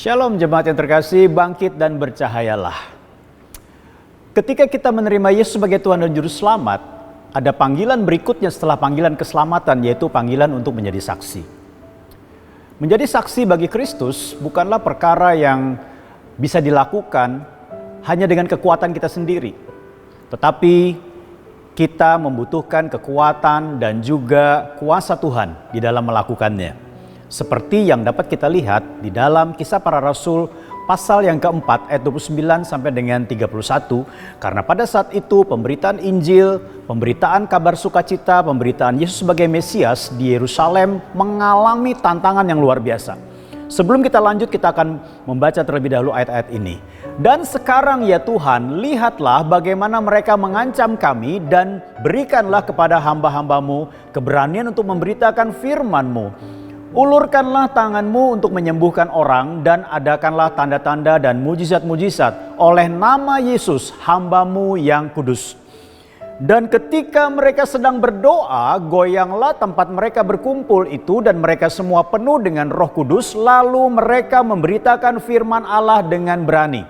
Shalom jemaat yang terkasih, bangkit dan bercahayalah. Ketika kita menerima Yesus sebagai Tuhan dan Juru Selamat, ada panggilan berikutnya setelah panggilan keselamatan, yaitu panggilan untuk menjadi saksi. Menjadi saksi bagi Kristus bukanlah perkara yang bisa dilakukan hanya dengan kekuatan kita sendiri. Tetapi kita membutuhkan kekuatan dan juga kuasa Tuhan di dalam melakukannya. Seperti yang dapat kita lihat di dalam Kisah Para Rasul pasal yang keempat ayat 29 sampai dengan 31. Karena pada saat itu pemberitaan Injil, pemberitaan kabar sukacita, pemberitaan Yesus sebagai Mesias di Yerusalem mengalami tantangan yang luar biasa. Sebelum kita lanjut, kita akan membaca terlebih dahulu ayat-ayat ini. Dan sekarang ya Tuhan, lihatlah bagaimana mereka mengancam kami, dan berikanlah kepada hamba-hambamu keberanian untuk memberitakan firman-Mu. Ulurkanlah tanganmu untuk menyembuhkan orang, dan adakanlah tanda-tanda dan mujizat-mujizat oleh nama Yesus, hamba-Mu yang kudus. Dan ketika mereka sedang berdoa, goyanglah tempat mereka berkumpul itu, dan mereka semua penuh dengan Roh Kudus, lalu mereka memberitakan firman Allah dengan berani.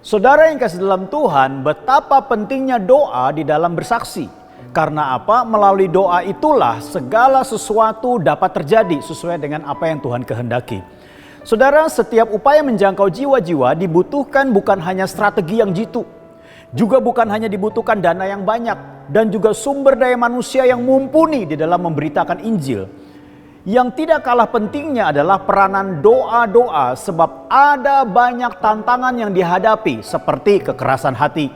Saudara yang kasih dalam Tuhan, betapa pentingnya doa di dalam bersaksi. Karena apa? Melalui doa itulah segala sesuatu dapat terjadi sesuai dengan apa yang Tuhan kehendaki. Saudara, setiap upaya menjangkau jiwa-jiwa dibutuhkan bukan hanya strategi yang jitu. Juga bukan hanya dibutuhkan dana yang banyak. Dan juga sumber daya manusia yang mumpuni di dalam memberitakan Injil. Yang tidak kalah pentingnya adalah peranan doa-doa, sebab ada banyak tantangan yang dihadapi seperti kekerasan hati,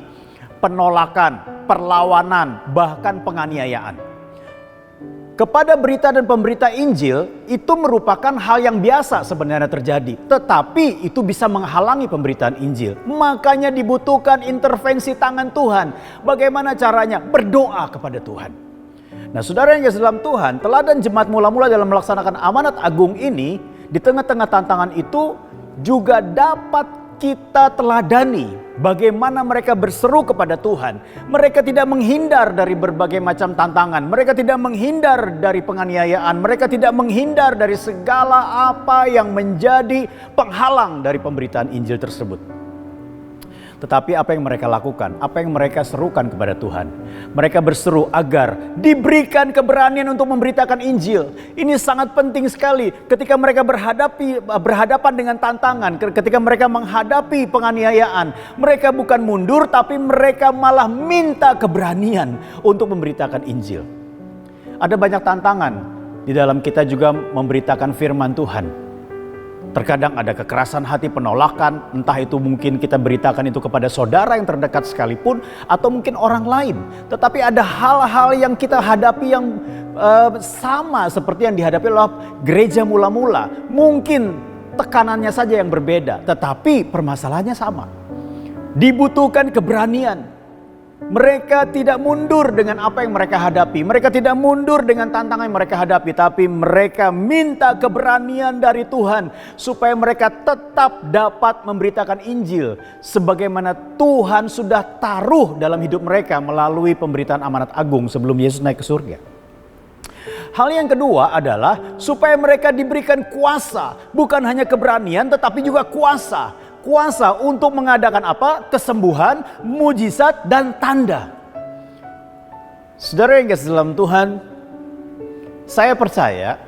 penolakan, perlawanan, bahkan penganiayaan. Kepada berita dan pemberita Injil itu merupakan hal yang biasa sebenarnya terjadi, tetapi itu bisa menghalangi pemberitaan Injil. Makanya dibutuhkan intervensi tangan Tuhan. Bagaimana caranya? Berdoa kepada Tuhan. Nah, saudara yang kasih dalam Tuhan, teladan jemaat mula-mula dalam melaksanakan amanat agung ini di tengah-tengah tantangan itu juga dapat kita teladani bagaimana mereka berseru kepada Tuhan. Mereka tidak menghindar dari berbagai macam tantangan. Mereka tidak menghindar dari penganiayaan. Mereka tidak menghindar dari segala apa yang menjadi penghalang dari pemberitaan Injil tersebut. Tetapi apa yang mereka lakukan? Apa yang mereka serukan kepada Tuhan? Mereka berseru agar diberikan keberanian untuk memberitakan Injil. Ini sangat penting sekali ketika mereka berhadapan dengan tantangan. Ketika mereka menghadapi penganiayaan. Mereka bukan mundur, tapi mereka malah minta keberanian untuk memberitakan Injil. Ada banyak tantangan di dalam kita juga memberitakan firman Tuhan. Terkadang ada kekerasan hati, penolakan, entah itu mungkin kita beritakan itu kepada saudara yang terdekat sekalipun, atau mungkin orang lain. Tetapi ada hal-hal yang kita hadapi yang sama seperti yang dihadapi oleh gereja mula-mula. Mungkin tekanannya saja yang berbeda, tetapi permasalahannya sama. Dibutuhkan keberanian. Mereka tidak mundur dengan apa yang mereka hadapi. Mereka tidak mundur dengan tantangan yang mereka hadapi. Tapi mereka minta keberanian dari Tuhan. Supaya mereka tetap dapat memberitakan Injil. Sebagaimana Tuhan sudah taruh dalam hidup mereka melalui pemberitaan amanat agung sebelum Yesus naik ke surga. Hal yang kedua adalah supaya mereka diberikan kuasa. Bukan hanya keberanian tetapi juga kuasa. Kuasa untuk mengadakan apa? Kesembuhan, mujizat, dan tanda. Saudara yang kasih dalam Tuhan, saya percaya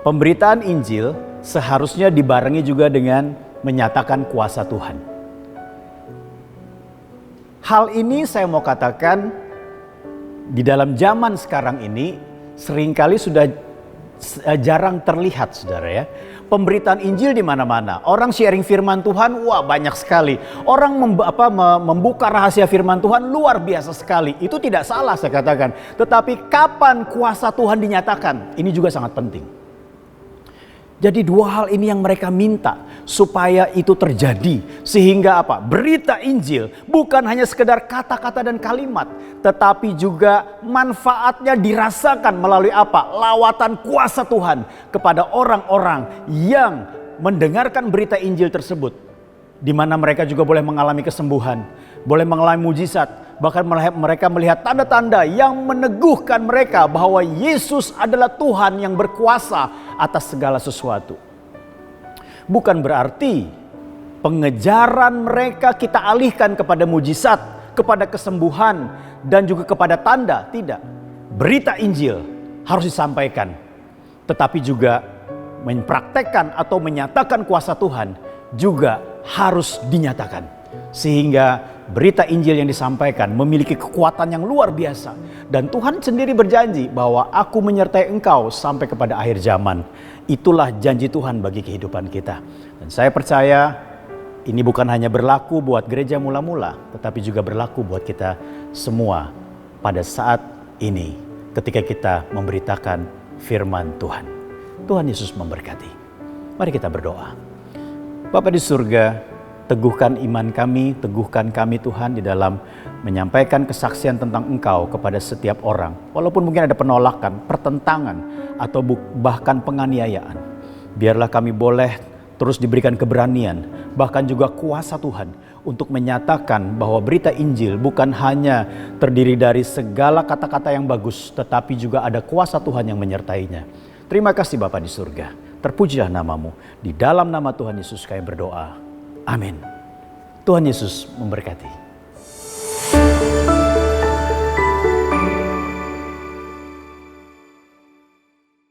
pemberitaan Injil seharusnya dibarengi juga dengan menyatakan kuasa Tuhan. Hal ini saya mau katakan di dalam zaman sekarang ini seringkali sudah jarang terlihat, saudara ya. Pemberitaan Injil di mana-mana. Orang sharing firman Tuhan, wah banyak sekali. Orang membuka rahasia firman Tuhan luar biasa sekali. Itu tidak salah saya katakan. Tetapi kapan kuasa Tuhan dinyatakan? Ini juga sangat penting. Jadi dua hal ini yang mereka minta supaya itu terjadi. Sehingga apa? Berita Injil bukan hanya sekedar kata-kata dan kalimat. Tetapi juga manfaatnya dirasakan melalui apa? Lawatan kuasa Tuhan kepada orang-orang yang mendengarkan berita Injil tersebut. Di mana mereka juga boleh mengalami kesembuhan. Boleh mengalami mujizat. Bahkan mereka melihat tanda-tanda yang meneguhkan mereka bahwa Yesus adalah Tuhan yang berkuasa atas segala sesuatu. Bukan berarti pengejaran mereka kita alihkan kepada mujizat, kepada kesembuhan, dan juga kepada tanda. Tidak. Berita Injil harus disampaikan. Tetapi juga mempraktekkan atau menyatakan kuasa Tuhan juga harus dinyatakan. Sehingga berita Injil yang disampaikan memiliki kekuatan yang luar biasa. Dan Tuhan sendiri berjanji bahwa aku menyertai engkau sampai kepada akhir zaman. Itulah janji Tuhan bagi kehidupan kita. Dan saya percaya ini bukan hanya berlaku buat gereja mula-mula, tetapi juga berlaku buat kita semua pada saat ini ketika kita memberitakan firman Tuhan. Tuhan Yesus memberkati. Mari kita berdoa. Bapa di surga, teguhkan iman kami, teguhkan kami Tuhan di dalam menyampaikan kesaksian tentang Engkau kepada setiap orang. Walaupun mungkin ada penolakan, pertentangan, atau bahkan penganiayaan. Biarlah kami boleh terus diberikan keberanian, bahkan juga kuasa Tuhan untuk menyatakan bahwa berita Injil bukan hanya terdiri dari segala kata-kata yang bagus, tetapi juga ada kuasa Tuhan yang menyertainya. Terima kasih Bapa di surga. Terpujilah namamu. Di dalam nama Tuhan Yesus kami berdoa. Amin. Tuhan Yesus memberkati.